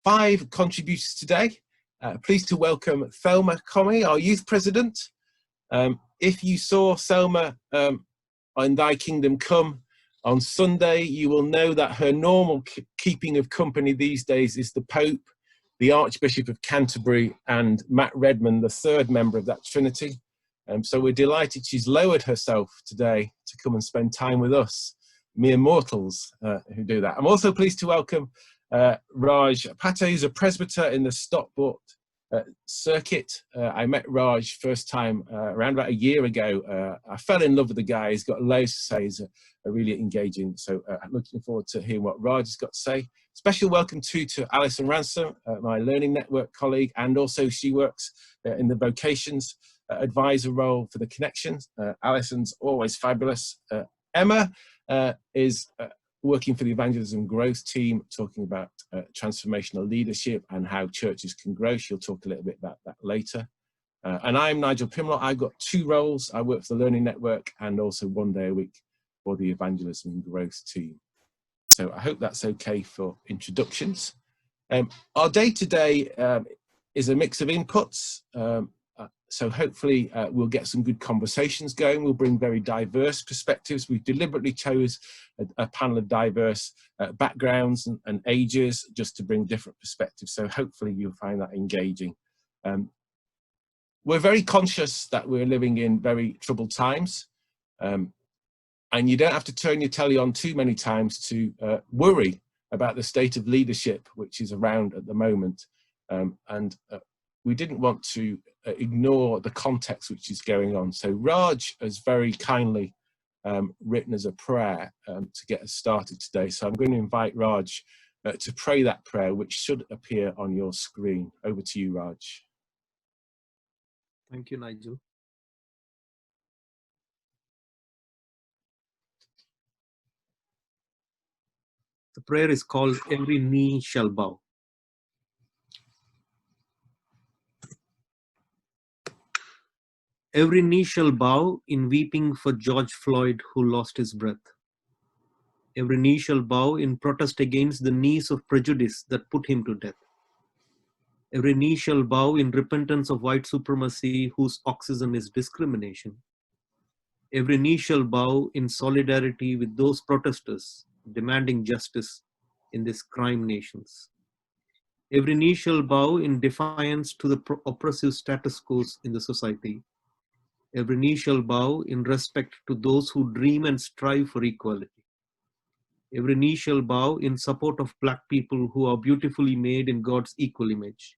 5 contributors today. Pleased to welcome Thelma Comey, our youth president. If you saw Thelma on Thy Kingdom Come on Sunday, you will know that her normal keeping of company these days is the Pope, the Archbishop of Canterbury, and Matt Redman, the 3rd member of that Trinity. So we're delighted she's lowered herself today to come and spend time with us, mere mortals who do that. I'm also pleased to welcome Raj Patte, who's a presbyter in the Stockport circuit. I met Raj first time around about a year ago. I fell in love with the guy. He's got loads to say. He's a really engaging. So I'm looking forward to hearing what Raj has got to say. Special welcome to Alison Ransom, my Learning Network colleague, and also she works in the vocations advisor role for the Connections. Alison's always fabulous. Emma is working for the Evangelism Growth team, talking about transformational leadership and how churches can grow. She'll talk a little bit about that later. And I'm Nigel Pimlott. I've got 2 roles. I work for the Learning Network and also 1 day a week for the Evangelism Growth team. So I hope that's okay for introductions. Our day today is a mix of inputs. So hopefully we'll get some good conversations going. We'll bring very diverse perspectives. We've deliberately chose a panel of diverse backgrounds and ages just to bring different perspectives. So hopefully you'll find that engaging. We're very conscious that we're living in very troubled times. And you don't have to turn your telly on too many times to worry about the state of leadership which is around at the moment. We didn't want to ignore the context which is going on. So Raj has very kindly written as a prayer to get us started today. So I'm going to invite Raj to pray that prayer, which should appear on your screen. Over to you, Raj. Thank you, Nigel. The prayer is called Every Knee Shall Bow. Every knee shall bow in weeping for George Floyd, who lost his breath. Every knee shall bow in protest against the knees of prejudice that put him to death. Every knee shall bow in repentance of white supremacy, whose oxygen is discrimination. Every knee shall bow in solidarity with those protesters demanding justice in these crime nations. Every knee shall bow in defiance to the oppressive status quo in the society. Every knee shall bow in respect to those who dream and strive for equality. Every knee shall bow in support of Black people who are beautifully made in God's equal image.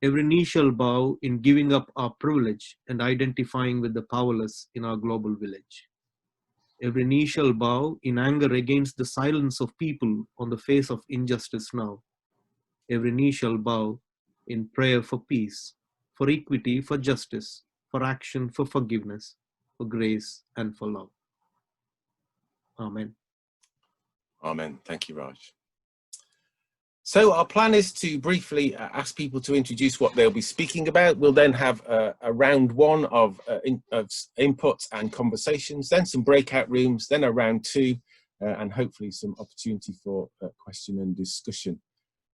Every knee shall bow in giving up our privilege and identifying with the powerless in our global village. Every knee shall bow in anger against the silence of people on the face of injustice now. Every knee shall bow in prayer for peace, for equity, for justice, for action, for forgiveness, for grace, and for love. Amen. Amen. Thank you, Raj. So our plan is to briefly ask people to introduce what they'll be speaking about. We'll then have a round 1 of inputs and conversations, then some breakout rooms, then a round 2, and hopefully some opportunity for question and discussion.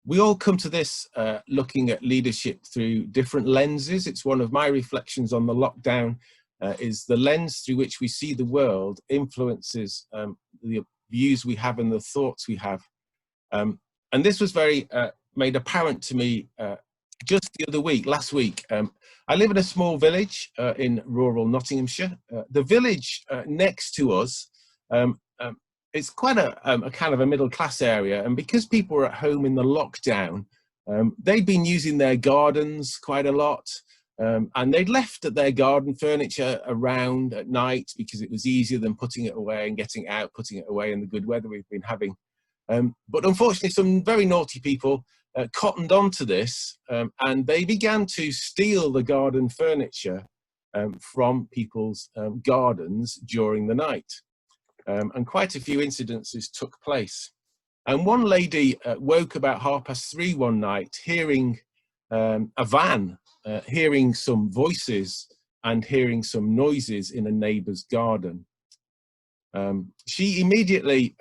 We all come to this looking at leadership through different lenses. It's one of my reflections on the lockdown, is the lens through which we see the world influences the views we have and the thoughts we have. And this was very made apparent to me just the other week, last week. I live in a small village in rural Nottinghamshire. The village next to us, it's quite a kind of a middle-class area, and because people were at home in the lockdown, they'd been using their gardens quite a lot, and they'd left their garden furniture around at night because it was easier than putting it away and getting out, putting it away in the good weather we've been having. But unfortunately, some very naughty people cottoned onto this, and they began to steal the garden furniture from people's gardens during the night. And quite a few incidences took place. And one lady woke about 3:30 one night, hearing a van, hearing some voices and hearing some noises in a neighbour's garden. She immediately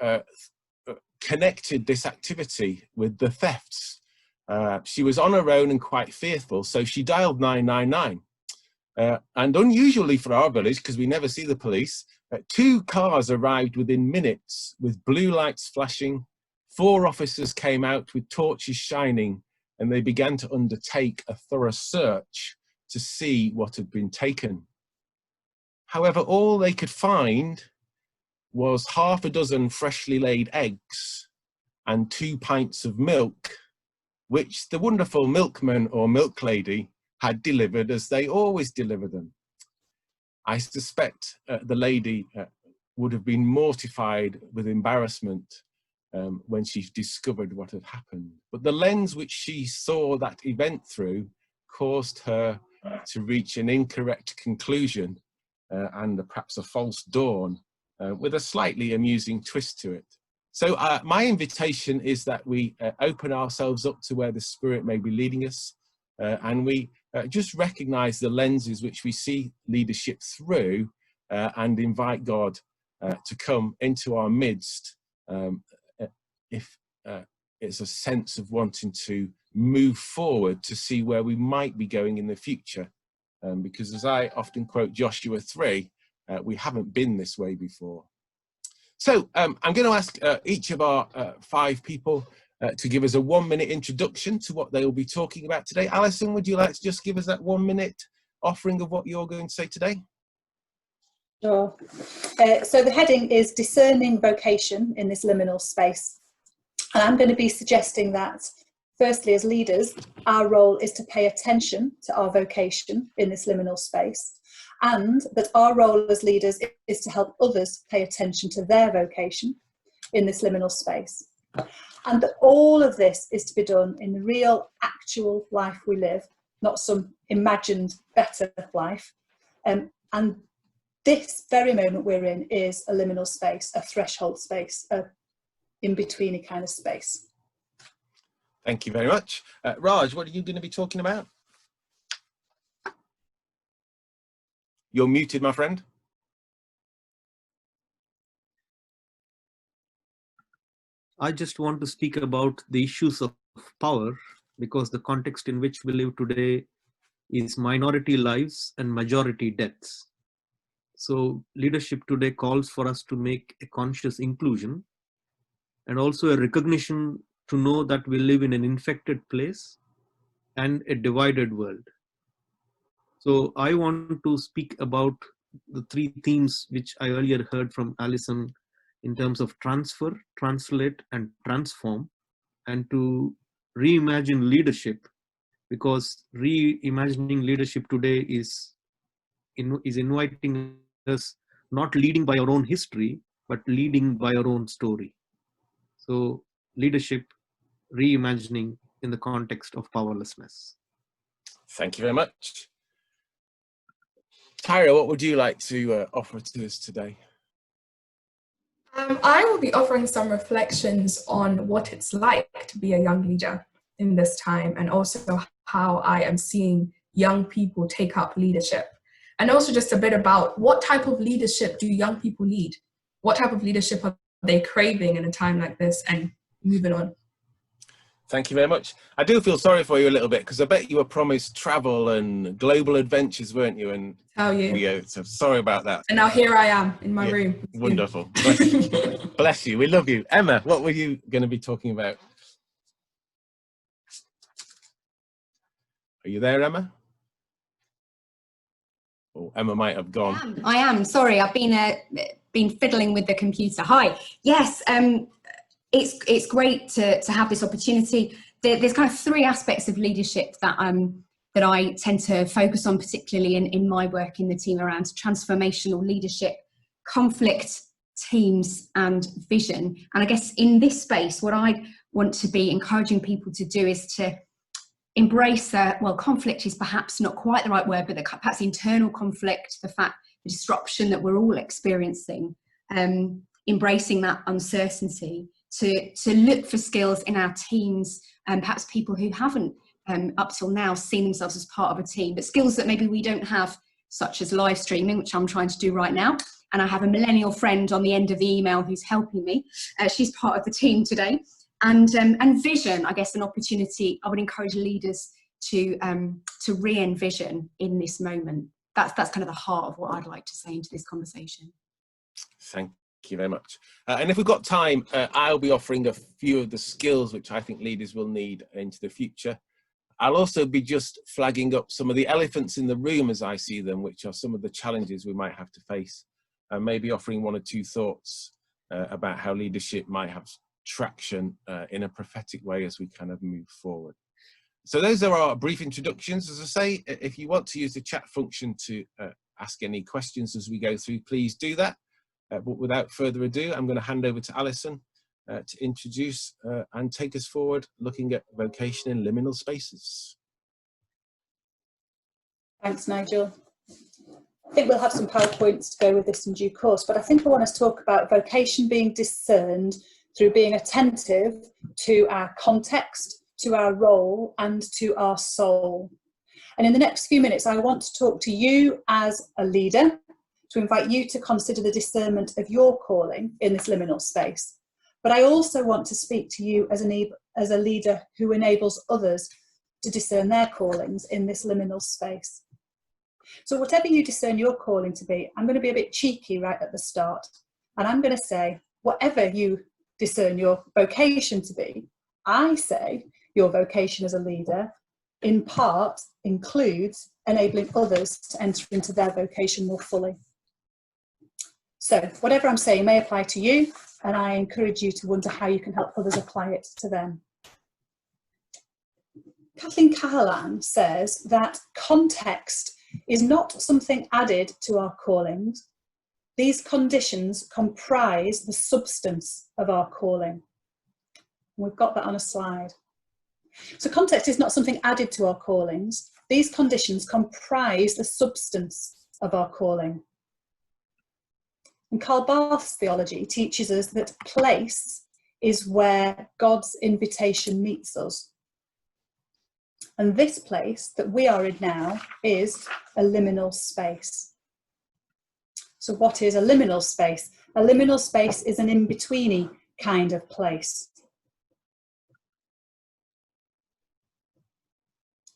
connected this activity with the thefts She was on her own and quite fearful, so she dialed 999. And unusually for our village, because we never see the police, 2 cars arrived within minutes with blue lights flashing. 4 officers came out with torches shining, and they began to undertake a thorough search to see what had been taken. However, all they could find was half a dozen freshly laid eggs and 2 pints of milk, which the wonderful milkman or milk lady had delivered as they always deliver them. I suspect the lady would have been mortified with embarrassment when she discovered what had happened. But the lens which she saw that event through caused her to reach an incorrect conclusion and perhaps a false dawn with a slightly amusing twist to it. So my invitation is that we open ourselves up to where the Spirit may be leading us, and we just recognize the lenses which we see leadership through, and invite God to come into our midst if it's a sense of wanting to move forward to see where we might be going in the future. Because as I often quote Joshua 3, we haven't been this way before. So I'm going to ask each of our 5 people to give us a 1-minute introduction to what they will be talking about today. Alison, would you like to just give us that 1-minute offering of what you're going to say today? Sure. So the heading is Discerning Vocation in this Liminal Space. And I'm going to be suggesting that, firstly, as leaders, our role is to pay attention to our vocation in this liminal space, and that our role as leaders is to help others pay attention to their vocation in this liminal space. And that all of this is to be done in the real, actual life we live, not some imagined better life. And this very moment we're in is a liminal space, a threshold space, a in-betweeny kind of space. Thank you very much. Raj, what are you going to be talking about? You're muted, my friend. I just want to speak about the issues of power, because the context in which we live today is minority lives and majority deaths. So leadership today calls for us to make a conscious inclusion and also a recognition to know that we live in an infected place and a divided world. So I want to speak about the 3 themes which I earlier heard from Alison in terms of transfer, translate, and transform, and to reimagine leadership, because reimagining leadership today is inviting us not leading by our own history, but leading by our own story. So leadership reimagining in the context of powerlessness. Thank you very much. Tyra, what would you like to offer to us today? I will be offering some reflections on what it's like to be a young leader in this time, and also how I am seeing young people take up leadership. And also just a bit about what type of leadership do young people need? What type of leadership are they craving in a time like this, and moving on. Thank you very much. I do feel sorry for you a little bit, because I bet you were promised travel and global adventures, weren't you? And Tell you. Yeah, so sorry about that. And now here I am in my room. Wonderful. Bless you. Bless you. We love you. Emma, what were you going to be talking about? Are you there, Emma? Oh, Emma might have gone. I am. Sorry, I've been fiddling with the computer. Hi. Yes, it's great to have this opportunity. There's kind of 3 aspects of leadership that I tend to focus on, particularly in my work in the team, around transformational leadership, conflict, teams, and vision. And I guess in this space, what I want to be encouraging people to do is to embrace conflict is perhaps not quite the right word, but perhaps internal conflict, the disruption that we're all experiencing, embracing that uncertainty, to look for skills in our teams, and perhaps people who haven't up till now seen themselves as part of a team, but skills that maybe we don't have, such as live streaming, which I'm trying to do right now. And I have a millennial friend on the end of the email who's helping me. She's part of the team today. And vision, I guess, an opportunity. I would encourage leaders to re-envision in this moment. That's kind of the heart of what I'd like to say into this conversation. Thank you very much. And if we've got time, I'll be offering a few of the skills which I think leaders will need into the future. I'll also be just flagging up some of the elephants in the room as I see them, which are some of the challenges we might have to face, and maybe offering one or two thoughts about how leadership might have traction in a prophetic way as we kind of move forward. So those are our brief introductions. As I say, if you want to use the chat function to ask any questions as we go through, please do that. But without further ado, I'm going to hand over to Alison to introduce and take us forward looking at vocation in liminal spaces. Thanks, Nigel. I think we'll have some PowerPoints to go with this in due course, but I think I want us to talk about vocation being discerned through being attentive to our context, to our role, and to our soul. And in the next few minutes, I want to talk to you as a leader, to invite you to consider the discernment of your calling in this liminal space. But I also want to speak to you as a leader who enables others to discern their callings in this liminal space. So whatever you discern your calling to be, I'm going to be a bit cheeky right at the start. And I'm going to say, whatever you discern your vocation to be, I say your vocation as a leader in part includes enabling others to enter into their vocation more fully. So whatever I'm saying may apply to you, and I encourage you to wonder how you can help others apply it to them. Kathleen Cahalan says that context is not something added to our callings. These conditions comprise the substance of our calling. We've got that on a slide. So context is not something added to our callings. These conditions comprise the substance of our calling. And Karl Barth's theology teaches us that place is where God's invitation meets us. And this place that we are in now is a liminal space. So what is a liminal space? A liminal space is an in-betweeny kind of place.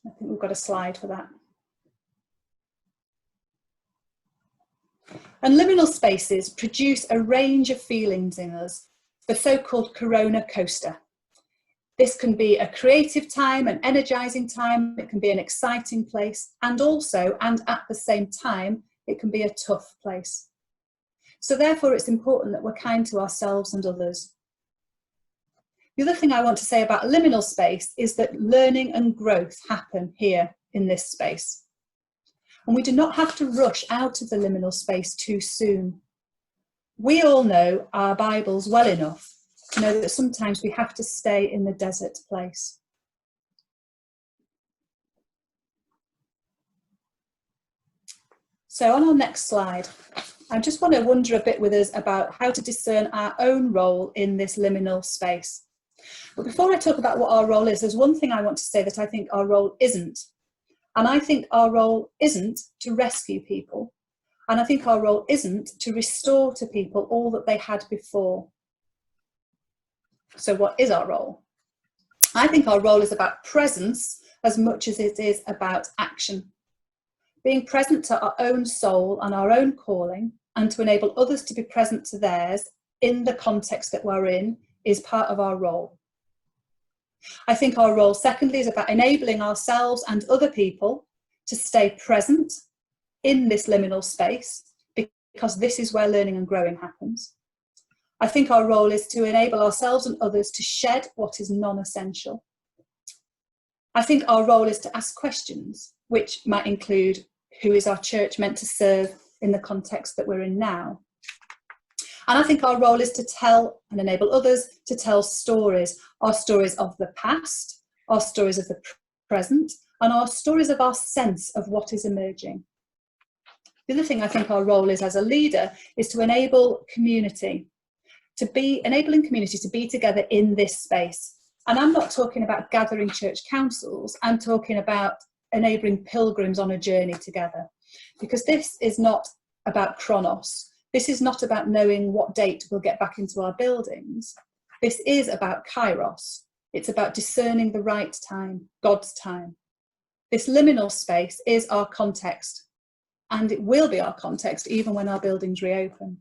I think we've got a slide for that. And liminal spaces produce a range of feelings in us, the so-called corona coaster. This can be a creative time, an energizing time, it can be an exciting place, and also, and at the same time, it can be a tough place. So therefore, it's important that we're kind to ourselves and others. The other thing I want to say about liminal space is that learning and growth happen here in this space. And we do not have to rush out of the liminal space too soon. We all know our Bibles well enough to know that sometimes we have to stay in the desert place. So on our next slide, I just want to wonder a bit with us about how to discern our own role in this liminal space. But before I talk about what our role is, there's one thing I want to say that I think our role isn't. And I think our role isn't to rescue people. And I think our role isn't to restore to people all that they had before. So what is our role? I think our role is about presence as much as it is about action. Being present to our own soul and our own calling, and to enable others to be present to theirs in the context that we're in, is part of our role. I think our role, secondly, is about enabling ourselves and other people to stay present in this liminal space, because this is where learning and growing happens. I think our role is to enable ourselves and others to shed what is non-essential. I think our role is to ask questions, which might include, who is our church meant to serve in the context that we're in now? And I think our role is to tell and enable others to tell stories, our stories of the past, our stories of the present, and our stories of our sense of what is emerging. The other thing I think our role is as a leader is to enable community, enabling community to be together in this space. And I'm not talking about gathering church councils, I'm talking about enabling pilgrims on a journey together. Because this is not about chronos. This is not about knowing what date we'll get back into our buildings. This is about kairos. It's about discerning the right time, God's time. This liminal space is our context, and it will be our context even when our buildings reopen.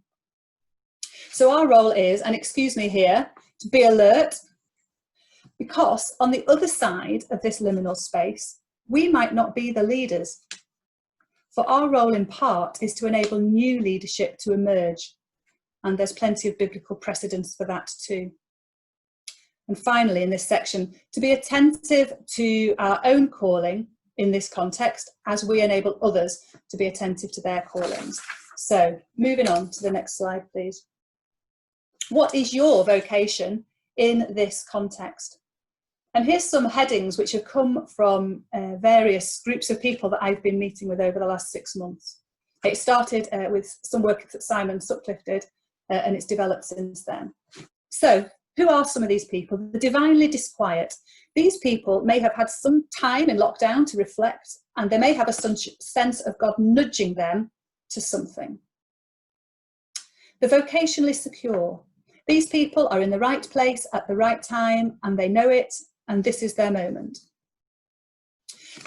So our role is, and excuse me here, to be alert, because on the other side of this liminal space, we might not be the leaders. For our role in part is to enable new leadership to emerge. And there's plenty of biblical precedents for that too. And finally, in this section, to be attentive to our own calling in this context as we enable others to be attentive to their callings. So moving on to the next slide, please. What is your vocation in this context? And here's some headings which have come from various groups of people that I've been meeting with over the last 6 months. It started with some work that Simon Sutcliffe did, and it's developed since then. So, who are some of these people? The divinely disquiet. These people may have had some time in lockdown to reflect, and they may have a sense of God nudging them to something. The vocationally secure. These people are in the right place at the right time, and they know it, and this is their moment.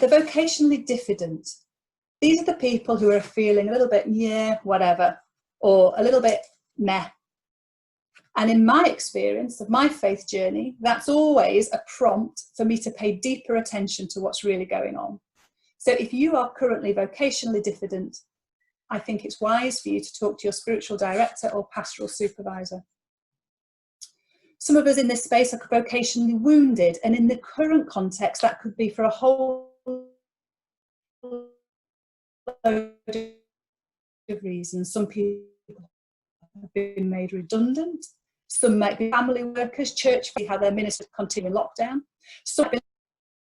The vocationally diffident. These are the people who are feeling a little bit, yeah, whatever, or a little bit meh. And in my experience of my faith journey, that's always a prompt for me to pay deeper attention to what's really going on. So if you are currently vocationally diffident, I think it's wise for you to talk to your spiritual director or pastoral supervisor. Some of us in this space are vocationally wounded, and in the current context, that could be for a whole load of reasons. Some people have been made redundant. Some might be family workers, church, how their ministers continue in lockdown. Some might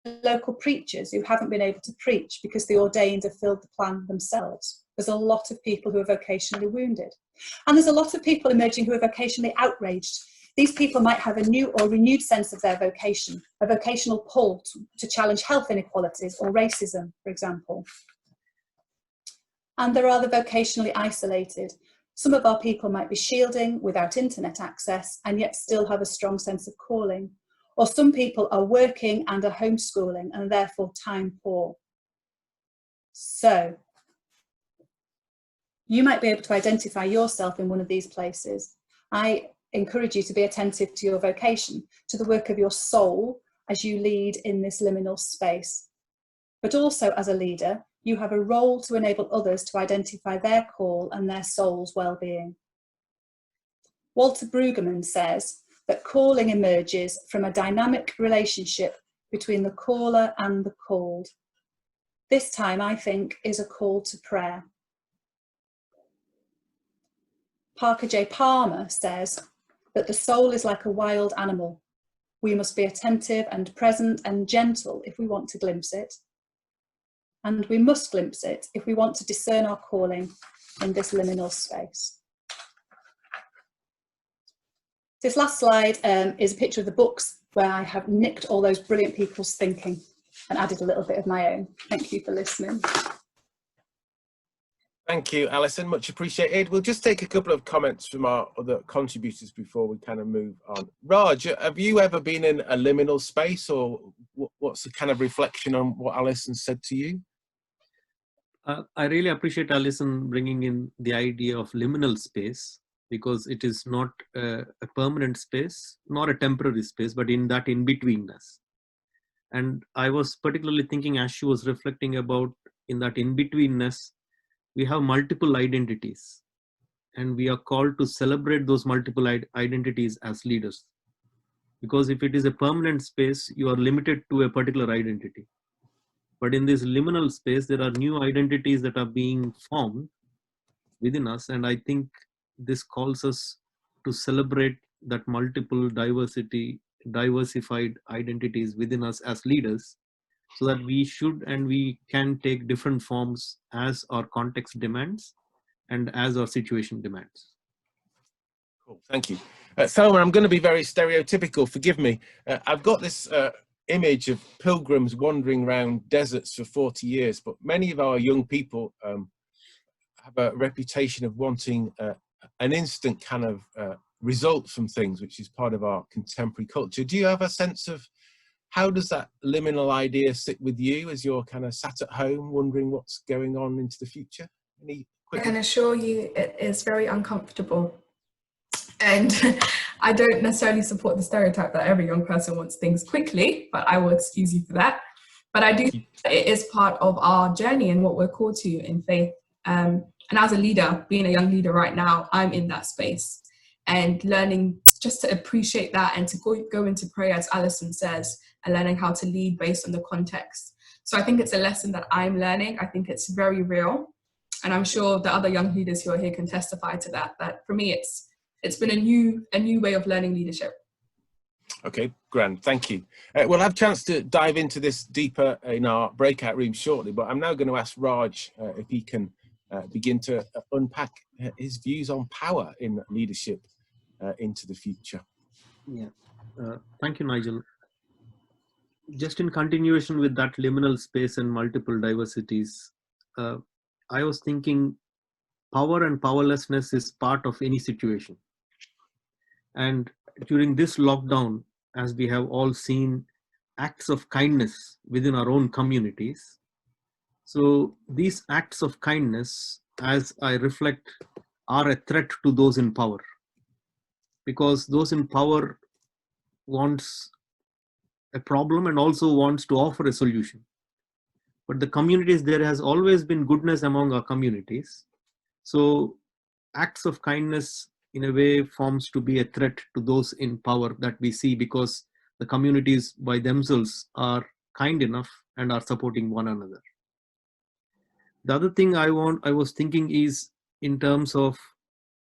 be local preachers who haven't been able to preach because the ordained have filled the plan themselves. There's a lot of people who are vocationally wounded. And there's a lot of people emerging who are vocationally outraged. These people might have a new or renewed sense of their vocation, a vocational pull to challenge health inequalities or racism, for example. And there are the vocationally isolated. Some of our people might be shielding without internet access and yet still have a strong sense of calling. Or some people are working and are homeschooling and therefore time poor. So, you might be able to identify yourself in one of these places. I encourage you to be attentive to your vocation, to the work of your soul as you lead in this liminal space. But also as a leader, you have a role to enable others to identify their call and their soul's well-being. Walter Brueggemann says that calling emerges from a dynamic relationship between the caller and the called. This time, I think, is a call to prayer. Parker J. Palmer says that the soul is like a wild animal. We must be attentive and present and gentle if we want to glimpse it. And we must glimpse it if we want to discern our calling in this liminal space. This last slide is a picture of the books where I have nicked all those brilliant people's thinking and added a little bit of my own. Thank you for listening. Thank you, Alison, much appreciated. We'll just take a couple of comments from our other contributors before we kind of move on. Raj, have you ever been in a liminal space, or what's the kind of reflection on what Alison said to you? I really appreciate Alison bringing in the idea of liminal space, because it is not a permanent space, nor a temporary space, but in that in-betweenness. And I was particularly thinking, as she was reflecting about in that in-betweenness, we have multiple identities, and we are called to celebrate those multiple identities as leaders. Because if it is a permanent space, you are limited to a particular identity. But in this liminal space, there are new identities that are being formed within us. And I think this calls us to celebrate that multiple diversified identities within us as leaders, so that we should and we can take different forms as our context demands and as our situation demands. Cool, thank you. Thelma, I'm going to be very stereotypical, forgive me. I've got this image of pilgrims wandering around deserts for 40 years, but many of our young people have a reputation of wanting an instant kind of result from things, which is part of our contemporary culture. Do you have a sense of how does that liminal idea sit with you as you're kind of sat at home wondering what's going on into the future? Any I quick... can assure you it is very uncomfortable. And I don't necessarily support the stereotype that every young person wants things quickly, but I will excuse you for that. But I do think that it is part of our journey and what we're called to in faith. And as a leader, being a young leader right now, I'm in that space and learning just to appreciate that and to go into prayer, as Alison says, and learning how to lead based on the context. So I think it's a lesson that I'm learning. I think it's very real. And I'm sure the other young leaders who are here can testify to that, that for me, it's been a new way of learning leadership. Okay, grand, thank you. We'll have a chance to dive into this deeper in our breakout room shortly, but I'm now going to ask Raj if he can begin to unpack his views on power in leadership into the future. Yeah, thank you, Nigel. Just in continuation with that liminal space and multiple diversities, I was thinking power and powerlessness is part of any situation. And during this lockdown, as we have all seen acts of kindness within our own communities, so these acts of kindness, as I reflect, are a threat to those in power, because those in power wants a problem and also wants to offer a solution. But the communities, there has always been goodness among our communities. So acts of kindness in a way forms to be a threat to those in power that we see, because the communities by themselves are kind enough and are supporting one another. The other thing I was thinking is in terms of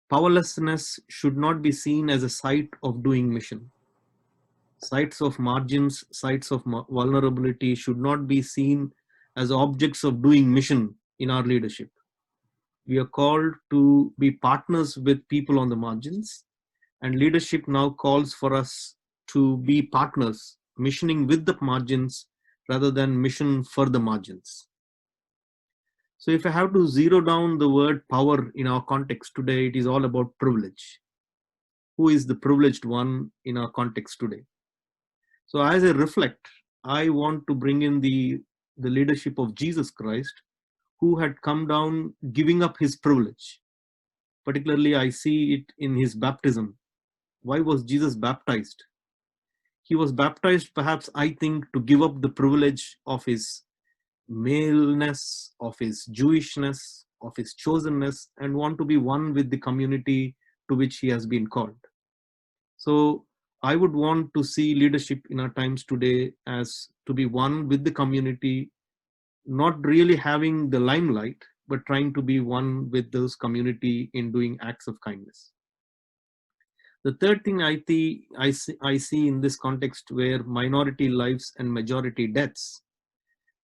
powerlessness should not be seen as a site of doing mission. Sites of margins, sites of vulnerability should not be seen as objects of doing mission in our leadership. We are called to be partners with people on the margins, and leadership now calls for us to be partners, missioning with the margins rather than mission for the margins. So if I have to zero down the word power in our context today, it is all about privilege. Who is the privileged one in our context today? So as I reflect, I want to bring in the leadership of Jesus Christ, who had come down giving up his privilege. Particularly, I see it in his baptism. Why was Jesus baptized? He was baptized, perhaps, I think, to give up the privilege of his maleness, of his Jewishness, of his chosenness, and want to be one with the community to which he has been called. So I would want to see leadership in our times today as to be one with the community, not really having the limelight, but trying to be one with those community in doing acts of kindness. The third thing I see in this context, where minority lives and majority deaths,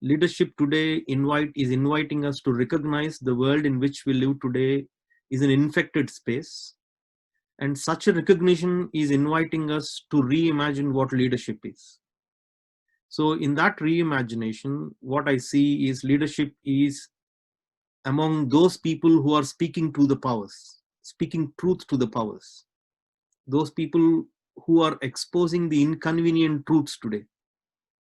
leadership today is inviting us to recognize the world in which we live today is an infected space. And such a recognition is inviting us to reimagine what leadership is. So in that reimagination, what I see is leadership is among those people who are speaking to the powers, speaking truth to the powers, those people who are exposing the inconvenient truths today.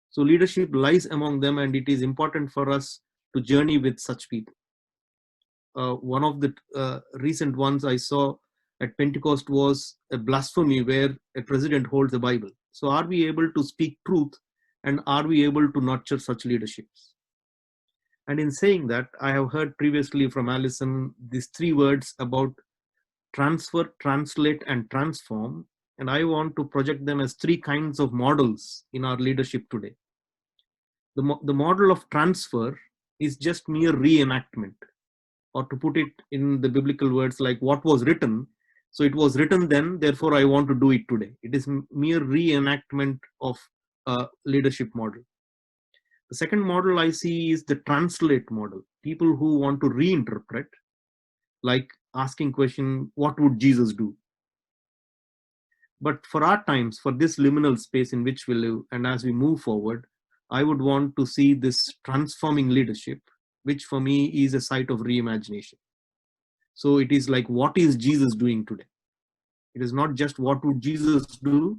So leadership lies among them, and it is important for us to journey with such people. One of the recent ones I saw at Pentecost was a blasphemy where a president holds a Bible. So are we able to speak truth, and are we able to nurture such leaderships? And in saying that, I have heard previously from Alison these three words about transfer, translate, and transform. And I want to project them as three kinds of models in our leadership today. The model of transfer is just mere reenactment, or to put it in the biblical words, like what was written. So it was written then, therefore I want to do it today. It is mere reenactment of a leadership model. The second model I see is the translate model. People who want to reinterpret, like asking question, what would Jesus do? But for our times, for this liminal space in which we live, and as we move forward, I would want to see this transforming leadership, which for me is a site of reimagination. So it is like, what is Jesus doing today? It is not just what would Jesus do,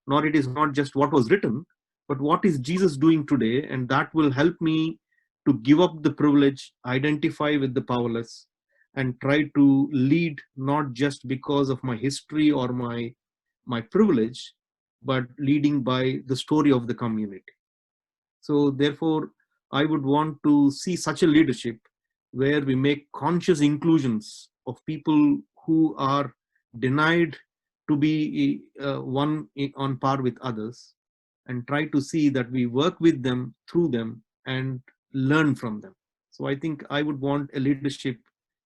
nor it is not just what was written, but what is Jesus doing today, and that will help me to give up the privilege, identify with the powerless, and try to lead not just because of my history or my privilege, but leading by the story of the community. So therefore, I would want to see such a leadership where we make conscious inclusions of people who are denied to be one on par with others, and try to see that we work with them, through them, and learn from them. So I think I would want a leadership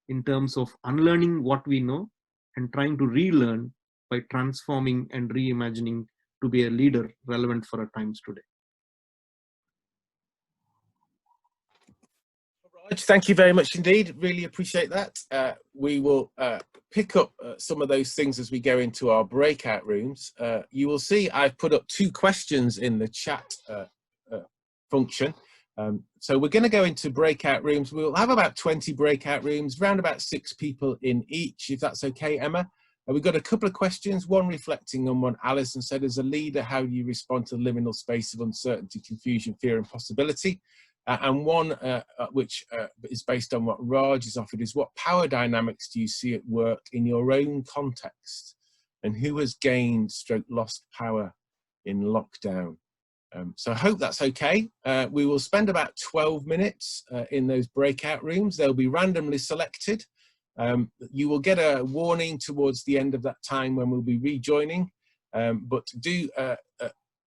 in terms of unlearning what we know and trying to relearn by transforming and reimagining to be a leader relevant for our times today. Raj, thank you very much indeed. Really appreciate that. We will pick up some of those things as we go into our breakout rooms. You will see I've put up 2 questions in the chat function. So we're going to go into breakout rooms. We'll have about 20 breakout rooms, around about 6 people in each, if that's okay, Emma. We've got a couple of questions, one reflecting on what Alison said. As a leader, how do you respond to the liminal space of uncertainty, confusion, fear and possibility? And one which is based on what Raj has offered is, what power dynamics do you see at work in your own context? And who has gained / lost power in lockdown? So I hope that's okay. We will spend about 12 minutes in those breakout rooms. They'll be randomly selected. You will get a warning towards the end of that time when we'll be rejoining. But do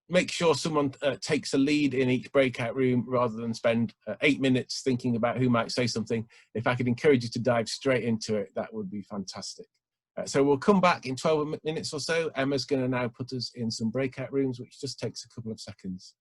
make sure someone takes a lead in each breakout room rather than spend 8 minutes thinking about who might say something. If I could encourage you to dive straight into it, that would be fantastic. So we'll come back in 12 minutes or so. Emma's going to now put us in some breakout rooms, which just takes a couple of seconds.